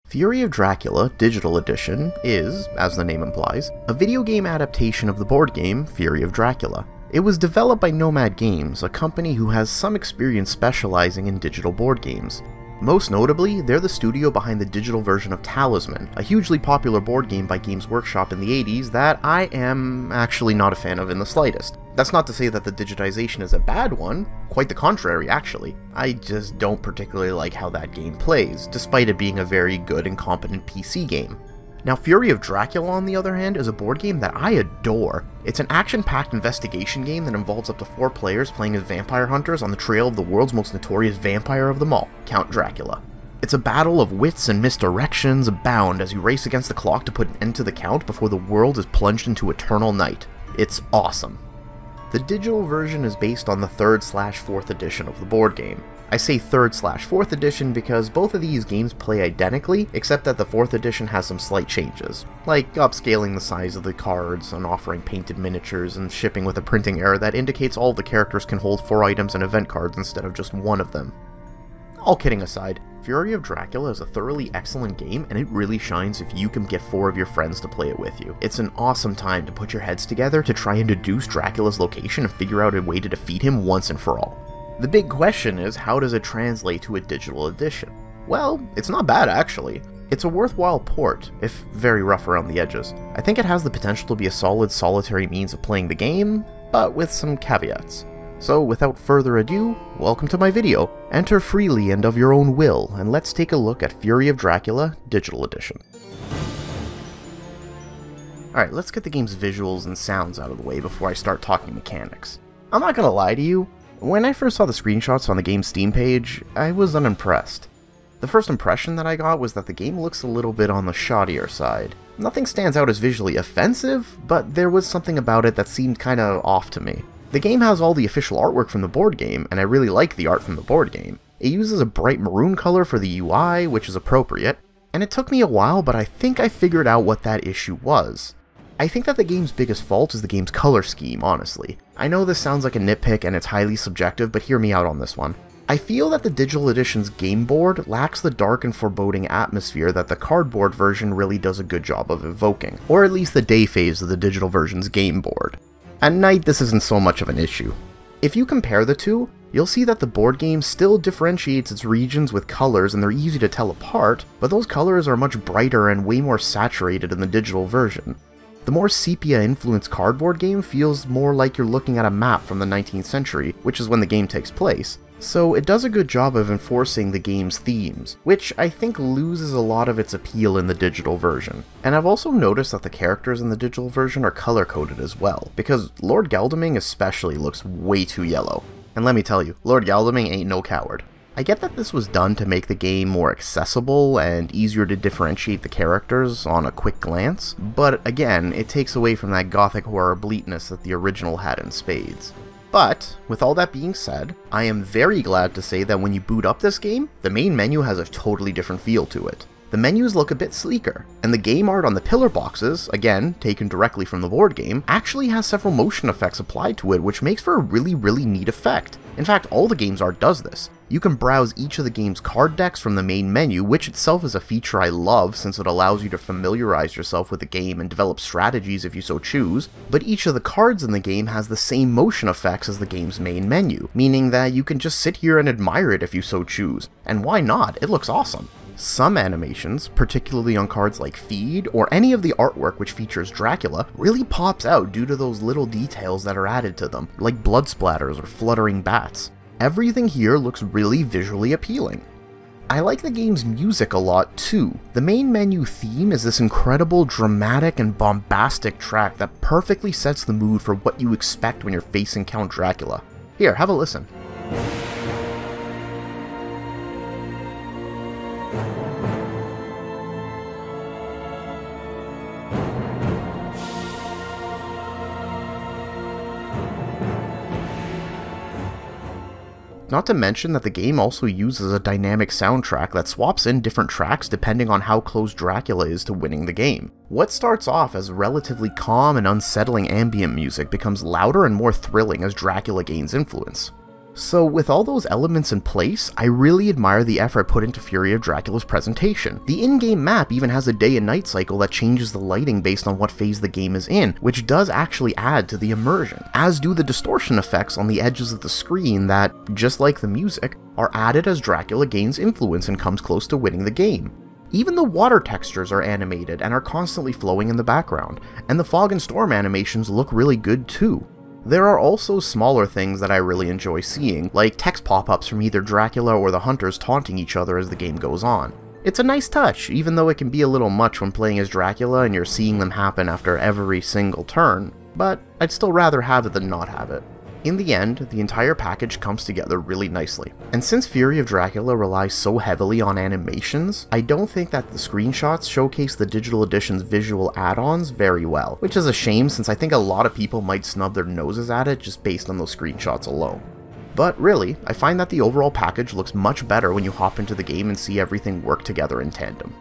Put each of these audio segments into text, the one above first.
Fury of Dracula Digital Edition is, as the name implies, a video game adaptation of the board game Fury of Dracula. It was developed by Nomad Games, a company who has some experience specializing in digital board games. Most notably, they're the studio behind the digital version of Talisman, a hugely popular board game by Games Workshop in the 80s that I am actually not a fan of in the slightest. That's not to say that the digitization is a bad one, quite the contrary actually. I just don't particularly like how that game plays, despite it being a very good and competent PC game. Now, Fury of Dracula, on the other hand, is a board game that I adore. It's an action-packed investigation game that involves up to 4 players playing as vampire hunters on the trail of the world's most notorious vampire of them all, Count Dracula. It's a battle of wits and misdirections abound as you race against the clock to put an end to the count before the world is plunged into eternal night. It's awesome. The digital version is based on the 3rd/4th edition of the board game. I say 3rd/4th edition because both of these games play identically, except that the 4th edition has some slight changes, like upscaling the size of the cards and offering painted miniatures and shipping with a printing error that indicates all the characters can hold 4 items and event cards instead of just 1 of them. All kidding aside, Fury of Dracula is a thoroughly excellent game, and it really shines if you can get 4 of your friends to play it with you. It's an awesome time to put your heads together to try and deduce Dracula's location and figure out a way to defeat him once and for all. The big question is, how does it translate to a digital edition? Well, it's not bad actually. It's a worthwhile port, if very rough around the edges. I think it has the potential to be a solid solitary means of playing the game, but with some caveats. So without further ado, welcome to my video. Enter freely and of your own will, and let's take a look at Fury of Dracula Digital Edition. Alright, let's get the game's visuals and sounds out of the way before I start talking mechanics. I'm not gonna lie to you, when I first saw the screenshots on the game's Steam page, I was unimpressed. The first impression that I got was that the game looks a little bit on the shoddier side. Nothing stands out as visually offensive, but there was something about it that seemed kinda off to me. The game has all the official artwork from the board game, and I really like the art from the board game. It uses a bright maroon color for the UI, which is appropriate, and it took me a while, but I think I figured out what that issue was. I think that the game's biggest fault is the game's color scheme, honestly. I know this sounds like a nitpick and it's highly subjective, but hear me out on this one. I feel that the digital edition's game board lacks the dark and foreboding atmosphere that the cardboard version really does a good job of evoking, or at least the day phase of the digital version's game board. At night, this isn't so much of an issue. If you compare the two, you'll see that the board game still differentiates its regions with colors and they're easy to tell apart, but those colors are much brighter and way more saturated in the digital version. The more sepia-influenced cardboard game feels more like you're looking at a map from the 19th century, which is when the game takes place, so it does a good job of enforcing the game's themes, which I think loses a lot of its appeal in the digital version. And I've also noticed that the characters in the digital version are color-coded as well, because Lord Geldaming especially looks way too yellow. And let me tell you, Lord Geldaming ain't no coward. I get that this was done to make the game more accessible and easier to differentiate the characters on a quick glance, but again, it takes away from that gothic horror bleakness that the original had in spades. But, with all that being said, I am very glad to say that when you boot up this game, the main menu has a totally different feel to it. The menus look a bit sleeker, and the game art on the pillar boxes, again, taken directly from the board game, actually has several motion effects applied to it, which makes for a really neat effect. In fact, all the game's art does this. You can browse each of the game's card decks from the main menu, which itself is a feature I love since it allows you to familiarize yourself with the game and develop strategies if you so choose, but each of the cards in the game has the same motion effects as the game's main menu, meaning that you can just sit here and admire it if you so choose. And why not? It looks awesome. Some animations, particularly on cards like Feed, or any of the artwork which features Dracula, really pops out due to those little details that are added to them, like blood splatters or fluttering bats. Everything here looks really visually appealing. I like the game's music a lot too. The main menu theme is this incredible, dramatic, and bombastic track that perfectly sets the mood for what you expect when you're facing Count Dracula. Here, have a listen. Not to mention that the game also uses a dynamic soundtrack that swaps in different tracks depending on how close Dracula is to winning the game. What starts off as relatively calm and unsettling ambient music becomes louder and more thrilling as Dracula gains influence. So with all those elements in place, I really admire the effort put into Fury of Dracula's presentation. The in-game map even has a day and night cycle that changes the lighting based on what phase the game is in, which does actually add to the immersion, as do the distortion effects on the edges of the screen that, just like the music, are added as Dracula gains influence and comes close to winning the game. Even the water textures are animated and are constantly flowing in the background, and the fog and storm animations look really good too. There are also smaller things that I really enjoy seeing, like text pop-ups from either Dracula or the hunters taunting each other as the game goes on. It's a nice touch, even though it can be a little much when playing as Dracula and you're seeing them happen after every single turn, but I'd still rather have it than not have it. In the end, the entire package comes together really nicely. And since Fury of Dracula relies so heavily on animations, I don't think that the screenshots showcase the digital edition's visual add-ons very well, which is a shame since I think a lot of people might snub their noses at it just based on those screenshots alone. But really, I find that the overall package looks much better when you hop into the game and see everything work together in tandem.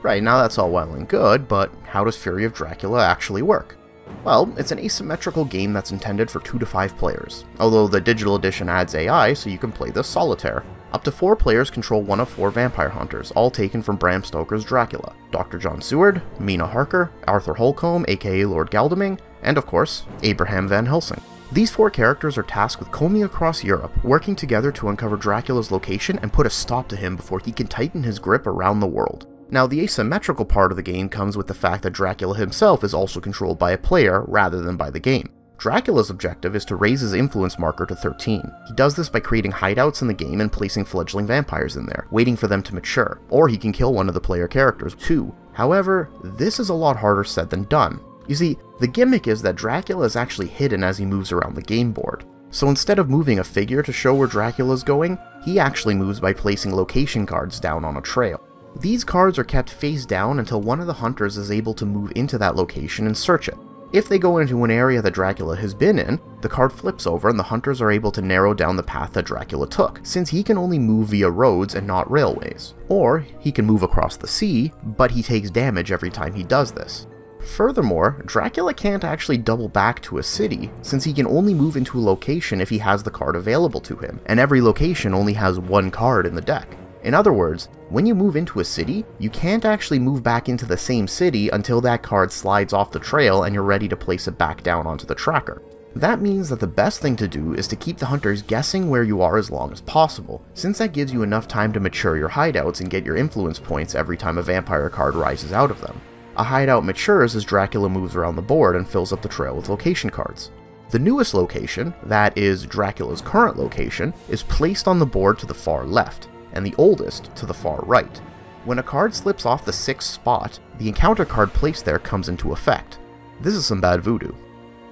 Right, now that's all well and good, but how does Fury of Dracula actually work? Well, it's an asymmetrical game that's intended for 2 to 5 players, although the digital edition adds AI so you can play this solitaire. Up to 4 players control one of 4 vampire hunters, all taken from Bram Stoker's Dracula: Dr. John Seward, Mina Harker, Arthur Holcomb aka Lord Galdaming, and of course, Abraham Van Helsing. These 4 characters are tasked with combing across Europe, working together to uncover Dracula's location and put a stop to him before he can tighten his grip around the world. Now, the asymmetrical part of the game comes with the fact that Dracula himself is also controlled by a player rather than by the game. Dracula's objective is to raise his influence marker to 13. He does this by creating hideouts in the game and placing fledgling vampires in there, waiting for them to mature, or he can kill one of the player characters too. However, this is a lot harder said than done. You see, the gimmick is that Dracula is actually hidden as he moves around the game board. So instead of moving a figure to show where Dracula is going, he actually moves by placing location cards down on a trail. These cards are kept face down until one of the hunters is able to move into that location and search it. If they go into an area that Dracula has been in, the card flips over and the hunters are able to narrow down the path that Dracula took, since he can only move via roads and not railways. Or, he can move across the sea, but he takes damage every time he does this. Furthermore, Dracula can't actually double back to a city, since he can only move into a location if he has the card available to him, and every location only has 1 card in the deck. In other words, when you move into a city, you can't actually move back into the same city until that card slides off the trail and you're ready to place it back down onto the tracker. That means that the best thing to do is to keep the hunters guessing where you are as long as possible, since that gives you enough time to mature your hideouts and get your influence points every time a vampire card rises out of them. A hideout matures as Dracula moves around the board and fills up the trail with location cards. The newest location, that is Dracula's current location, is placed on the board to the far left, and the oldest to the far right. When a card slips off the 6th spot, the encounter card placed there comes into effect. This is some bad voodoo.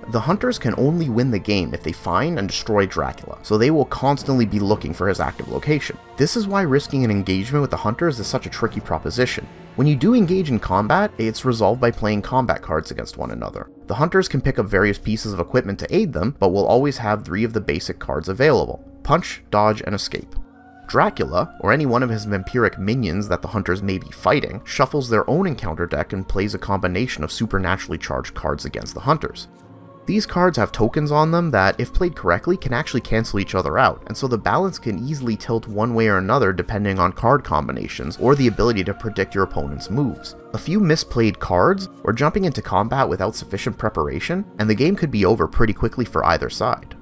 The hunters can only win the game if they find and destroy Dracula, so they will constantly be looking for his active location. This is why risking an engagement with the hunters is such a tricky proposition. When you do engage in combat, it's resolved by playing combat cards against one another. The hunters can pick up various pieces of equipment to aid them, but will always have 3 of the basic cards available: punch, dodge, and escape. Dracula, or any one of his vampiric minions that the hunters may be fighting, shuffles their own encounter deck and plays a combination of supernaturally charged cards against the hunters. These cards have tokens on them that, if played correctly, can actually cancel each other out, and so the balance can easily tilt one way or another depending on card combinations or the ability to predict your opponent's moves. A few misplayed cards, or jumping into combat without sufficient preparation, and the game could be over pretty quickly for either side.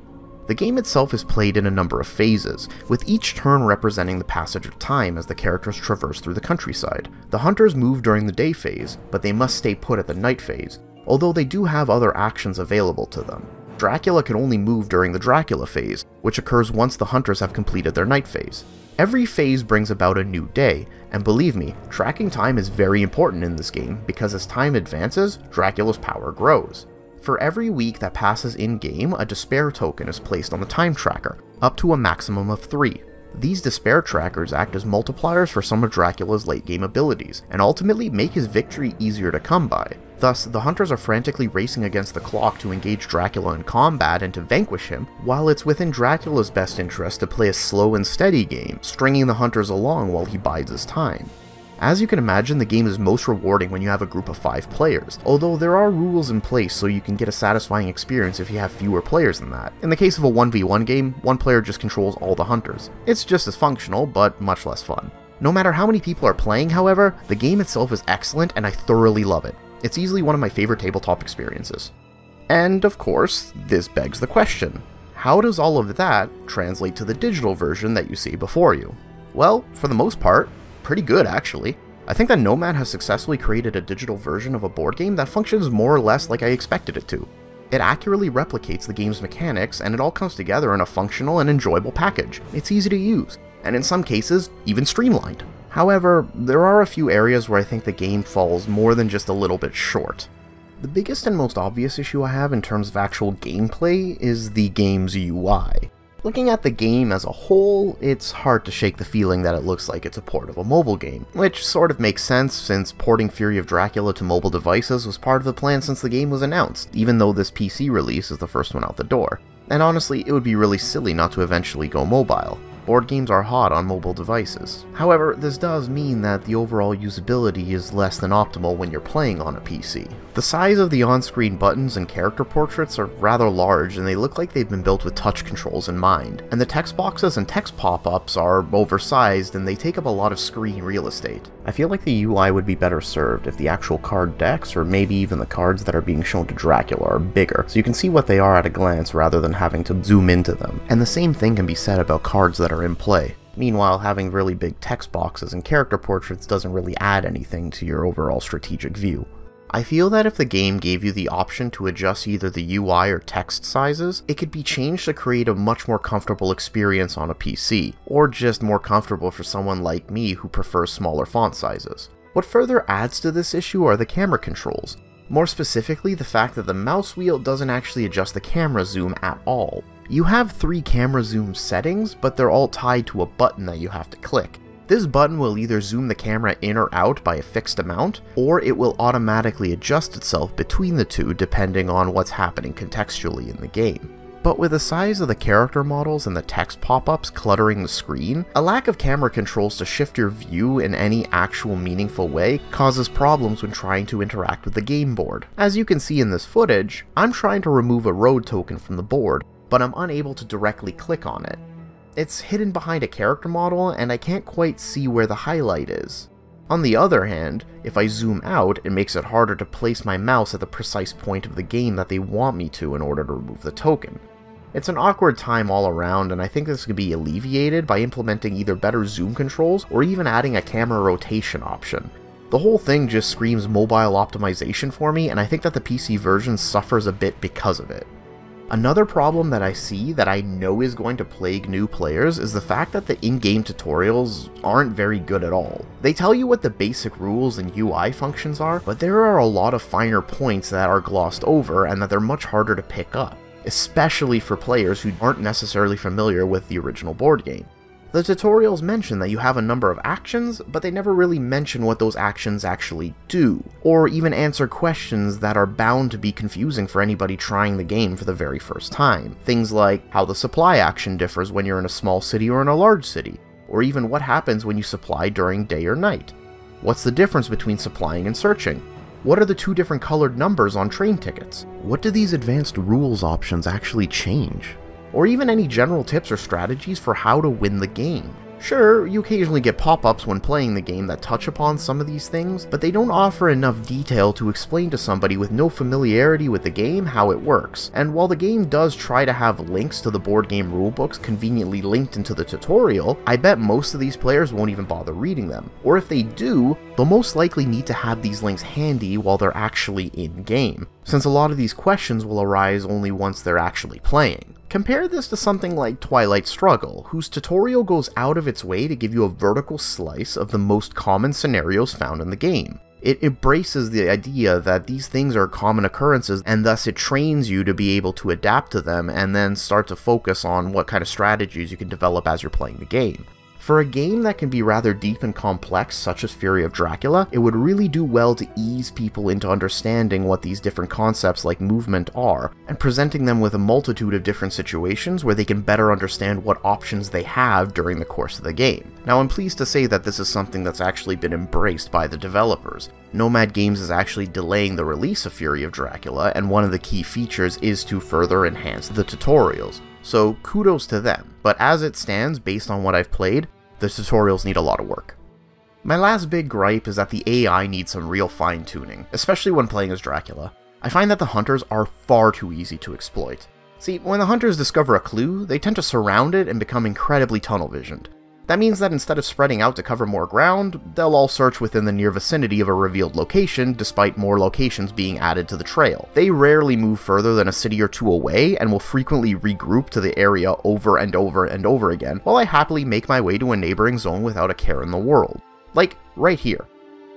The game itself is played in a number of phases, with each turn representing the passage of time as the characters traverse through the countryside. The hunters move during the day phase, but they must stay put at the night phase, although they do have other actions available to them. Dracula can only move during the Dracula phase, which occurs once the hunters have completed their night phase. Every phase brings about a new day, and believe me, tracking time is very important in this game because as time advances, Dracula's power grows. For every week that passes in-game, a despair token is placed on the time tracker, up to a maximum of 3. These despair trackers act as multipliers for some of Dracula's late-game abilities, and ultimately make his victory easier to come by. Thus, the hunters are frantically racing against the clock to engage Dracula in combat and to vanquish him, while it's within Dracula's best interest to play a slow and steady game, stringing the hunters along while he bides his time. As you can imagine, the game is most rewarding when you have a group of 5 players, although there are rules in place so you can get a satisfying experience if you have fewer players than that. In the case of a 1v1 game, one player just controls all the hunters. It's just as functional, but much less fun. No matter how many people are playing, however, the game itself is excellent and I thoroughly love it. It's easily one of my favorite tabletop experiences. And of course, this begs the question, how does all of that translate to the digital version that you see before you? Well, for the most part, pretty good actually. I think that Nomad has successfully created a digital version of a board game that functions more or less like I expected it to. It accurately replicates the game's mechanics, and it all comes together in a functional and enjoyable package. It's easy to use, and in some cases, even streamlined. However, there are a few areas where I think the game falls more than just a little bit short. The biggest and most obvious issue I have in terms of actual gameplay is the game's UI. Looking at the game as a whole, it's hard to shake the feeling that it looks like it's a port of a mobile game, which sort of makes sense since porting Fury of Dracula to mobile devices was part of the plan since the game was announced, even though this PC release is the first one out the door. And honestly, it would be really silly not to eventually go mobile. Board games are hot on mobile devices. However, this does mean that the overall usability is less than optimal when you're playing on a PC. The size of the on-screen buttons and character portraits are rather large, and they look like they've been built with touch controls in mind. And the text boxes and text pop-ups are oversized, and they take up a lot of screen real estate. I feel like the UI would be better served if the actual card decks, or maybe even the cards that are being shown to Dracula, are bigger, so you can see what they are at a glance rather than having to zoom into them. And the same thing can be said about cards that are in play. Meanwhile, having really big text boxes and character portraits doesn't really add anything to your overall strategic view. I feel that if the game gave you the option to adjust either the UI or text sizes, it could be changed to create a much more comfortable experience on a PC, or just more comfortable for someone like me who prefers smaller font sizes. What further adds to this issue are the camera controls. More specifically, the fact that the mouse wheel doesn't actually adjust the camera zoom at all. You have 3 camera zoom settings, but they're all tied to a button that you have to click. This button will either zoom the camera in or out by a fixed amount, or it will automatically adjust itself between the two depending on what's happening contextually in the game. But with the size of the character models and the text pop-ups cluttering the screen, a lack of camera controls to shift your view in any actual meaningful way causes problems when trying to interact with the game board. As you can see in this footage, I'm trying to remove a road token from the board, but I'm unable to directly click on it. It's hidden behind a character model, and I can't quite see where the highlight is. On the other hand, if I zoom out, it makes it harder to place my mouse at the precise point of the game that they want me to in order to remove the token. It's an awkward time all around, and I think this could be alleviated by implementing either better zoom controls or even adding a camera rotation option. The whole thing just screams mobile optimization for me, and I think that the PC version suffers a bit because of it. Another problem that I see that I know is going to plague new players is the fact that the in-game tutorials aren't very good at all. They tell you what the basic rules and UI functions are, but there are a lot of finer points that are glossed over and that they're much harder to pick up, especially for players who aren't necessarily familiar with the original board game. The tutorials mention that you have a number of actions, but they never really mention what those actions actually do, or even answer questions that are bound to be confusing for anybody trying the game for the very first time. Things like how the supply action differs when you're in a small city or in a large city, or even what happens when you supply during day or night. What's the difference between supplying and searching? What are the 2 different colored numbers on train tickets? What do these advanced rules options actually change? Or even any general tips or strategies for how to win the game. Sure, you occasionally get pop-ups when playing the game that touch upon some of these things, but they don't offer enough detail to explain to somebody with no familiarity with the game how it works. And while the game does try to have links to the board game rulebooks conveniently linked into the tutorial, I bet most of these players won't even bother reading them. Or if they do, they'll most likely need to have these links handy while they're actually in-game, since a lot of these questions will arise only once they're actually playing. Compare this to something like Twilight Struggle, whose tutorial goes out of its way to give you a vertical slice of the most common scenarios found in the game. It embraces the idea that these things are common occurrences, and thus it trains you to be able to adapt to them and then start to focus on what kind of strategies you can develop as you're playing the game. For a game that can be rather deep and complex, such as Fury of Dracula, it would really do well to ease people into understanding what these different concepts like movement are, and presenting them with a multitude of different situations where they can better understand what options they have during the course of the game. Now, I'm pleased to say that this is something that's actually been embraced by the developers. Nomad Games is actually delaying the release of Fury of Dracula, and one of the key features is to further enhance the tutorials. So kudos to them, but as it stands, based on what I've played, the tutorials need a lot of work. My last big gripe is that the AI needs some real fine-tuning, especially when playing as Dracula. I find that the hunters are far too easy to exploit. See, when the hunters discover a clue, they tend to surround it and become incredibly tunnel-visioned. That means that instead of spreading out to cover more ground, they'll all search within the near vicinity of a revealed location, despite more locations being added to the trail. They rarely move further than a city or two away, and will frequently regroup to the area over and over and over again, while I happily make my way to a neighboring zone without a care in the world. Like, right here.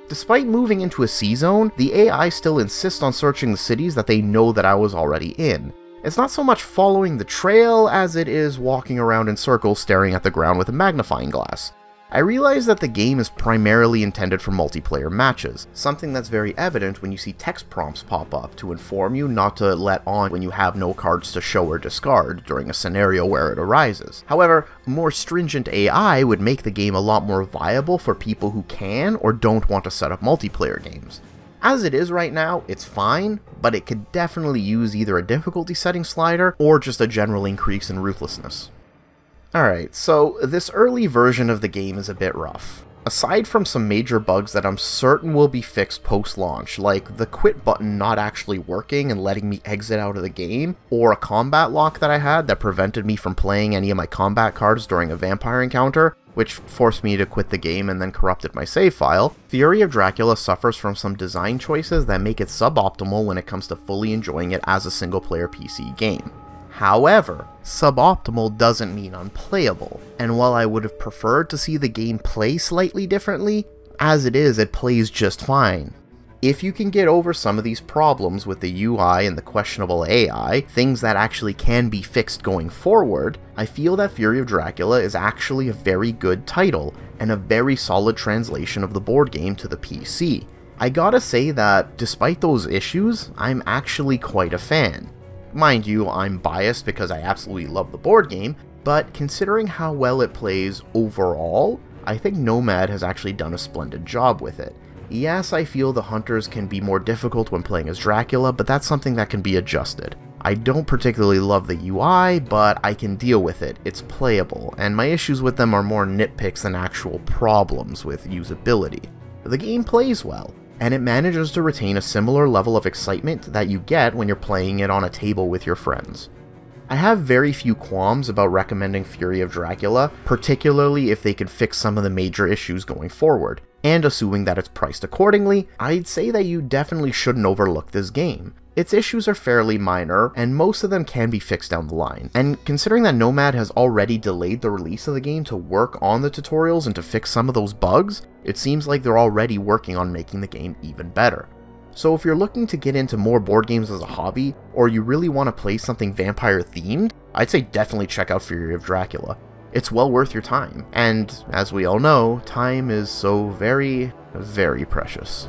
Despite moving into a C-zone, the AI still insists on searching the cities that they know that I was already in. It's not so much following the trail as it is walking around in circles staring at the ground with a magnifying glass. I realize that the game is primarily intended for multiplayer matches, something that's very evident when you see text prompts pop up to inform you not to let on when you have no cards to show or discard during a scenario where it arises. However, more stringent AI would make the game a lot more viable for people who can or don't want to set up multiplayer games. As it is right now, it's fine, but it could definitely use either a difficulty setting slider or just a general increase in ruthlessness. Alright, so this early version of the game is a bit rough. Aside from some major bugs that I'm certain will be fixed post-launch, like the quit button not actually working and letting me exit out of the game, or a combat lock that I had that prevented me from playing any of my combat cards during a vampire encounter, which forced me to quit the game and then corrupted my save file, Fury of Dracula suffers from some design choices that make it suboptimal when it comes to fully enjoying it as a single-player PC game. However, suboptimal doesn't mean unplayable, and while I would have preferred to see the game play slightly differently, as it is, it plays just fine. If you can get over some of these problems with the UI and the questionable AI, things that actually can be fixed going forward, I feel that Fury of Dracula is actually a very good title, and a very solid translation of the board game to the PC. I gotta say that, despite those issues, I'm actually quite a fan. Mind you, I'm biased because I absolutely love the board game, but considering how well it plays overall, I think Nomad has actually done a splendid job with it. Yes, I feel the hunters can be more difficult when playing as Dracula, but that's something that can be adjusted. I don't particularly love the UI, but I can deal with it, it's playable, and my issues with them are more nitpicks than actual problems with usability. The game plays well, and it manages to retain a similar level of excitement that you get when you're playing it on a table with your friends. I have very few qualms about recommending Fury of Dracula, particularly if they can fix some of the major issues going forward, and assuming that it's priced accordingly, I'd say that you definitely shouldn't overlook this game. Its issues are fairly minor, and most of them can be fixed down the line, and considering that Nomad has already delayed the release of the game to work on the tutorials and to fix some of those bugs, it seems like they're already working on making the game even better. So if you're looking to get into more board games as a hobby, or you really want to play something vampire themed, I'd say definitely check out Fury of Dracula. It's well worth your time, and as we all know, time is so very, very precious.